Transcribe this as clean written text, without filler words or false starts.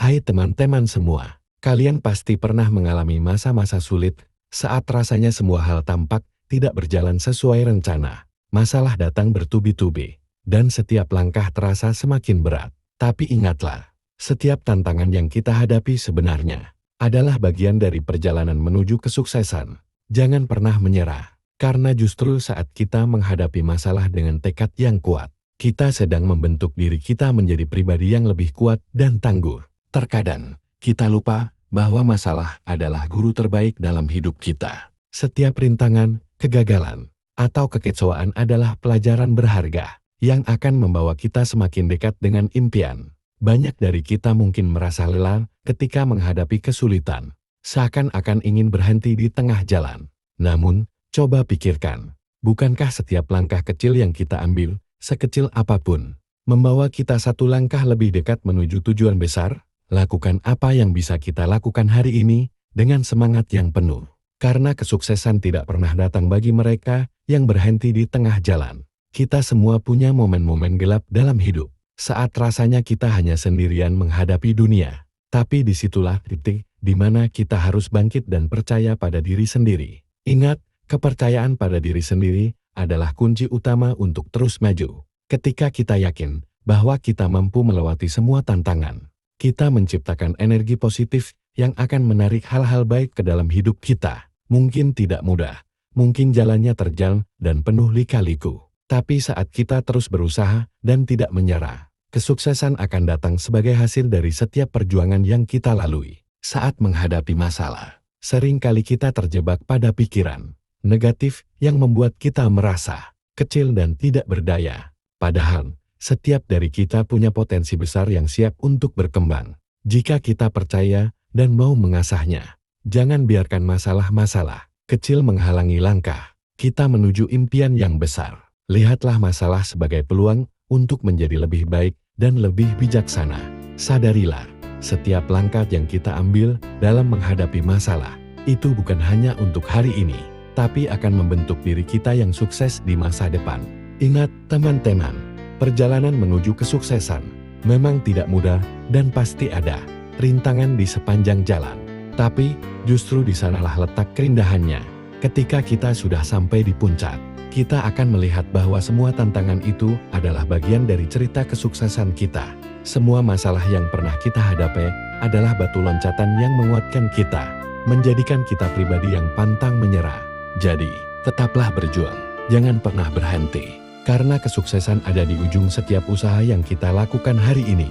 Hai teman-teman semua, kalian pasti pernah mengalami masa-masa sulit saat rasanya semua hal tampak tidak berjalan sesuai rencana. Masalah datang bertubi-tubi, dan setiap langkah terasa semakin berat. Tapi ingatlah, setiap tantangan yang kita hadapi sebenarnya adalah bagian dari perjalanan menuju kesuksesan. Jangan pernah menyerah, karena justru saat kita menghadapi masalah dengan tekad yang kuat, kita sedang membentuk diri kita menjadi pribadi yang lebih kuat dan tangguh. Terkadang, kita lupa bahwa masalah adalah guru terbaik dalam hidup kita. Setiap rintangan, kegagalan, atau kekecewaan adalah pelajaran berharga yang akan membawa kita semakin dekat dengan impian. Banyak dari kita mungkin merasa lelah ketika menghadapi kesulitan, seakan-akan ingin berhenti di tengah jalan. Namun, coba pikirkan, bukankah setiap langkah kecil yang kita ambil, sekecil apapun, membawa kita satu langkah lebih dekat menuju tujuan besar? Lakukan apa yang bisa kita lakukan hari ini dengan semangat yang penuh. Karena kesuksesan tidak pernah datang bagi mereka yang berhenti di tengah jalan. Kita semua punya momen-momen gelap dalam hidup, saat rasanya kita hanya sendirian menghadapi dunia. Tapi disitulah titik di mana kita harus bangkit dan percaya pada diri sendiri. Ingat, kepercayaan pada diri sendiri adalah kunci utama untuk terus maju. Ketika kita yakin bahwa kita mampu melewati semua tantangan, kita menciptakan energi positif yang akan menarik hal-hal baik ke dalam hidup kita. Mungkin tidak mudah, mungkin jalannya terjal dan penuh lika-liku. Tapi saat kita terus berusaha dan tidak menyerah, kesuksesan akan datang sebagai hasil dari setiap perjuangan yang kita lalui. Saat menghadapi masalah, seringkali kita terjebak pada pikiran negatif yang membuat kita merasa kecil dan tidak berdaya. Padahal, setiap dari kita punya potensi besar yang siap untuk berkembang. Jika kita percaya dan mau mengasahnya, jangan biarkan masalah-masalah kecil menghalangi langkah kita menuju impian yang besar. Lihatlah masalah sebagai peluang untuk menjadi lebih baik dan lebih bijaksana. Sadarilah, setiap langkah yang kita ambil dalam menghadapi masalah, itu bukan hanya untuk hari ini, tapi akan membentuk diri kita yang sukses di masa depan. Ingat teman-teman, perjalanan menuju kesuksesan memang tidak mudah dan pasti ada rintangan di sepanjang jalan. Tapi, justru di sanalah letak keindahannya. Ketika kita sudah sampai di puncak, kita akan melihat bahwa semua tantangan itu adalah bagian dari cerita kesuksesan kita. Semua masalah yang pernah kita hadapi adalah batu loncatan yang menguatkan kita, menjadikan kita pribadi yang pantang menyerah. Jadi, tetaplah berjuang, jangan pernah berhenti. Karena kesuksesan ada di ujung setiap usaha yang kita lakukan hari ini.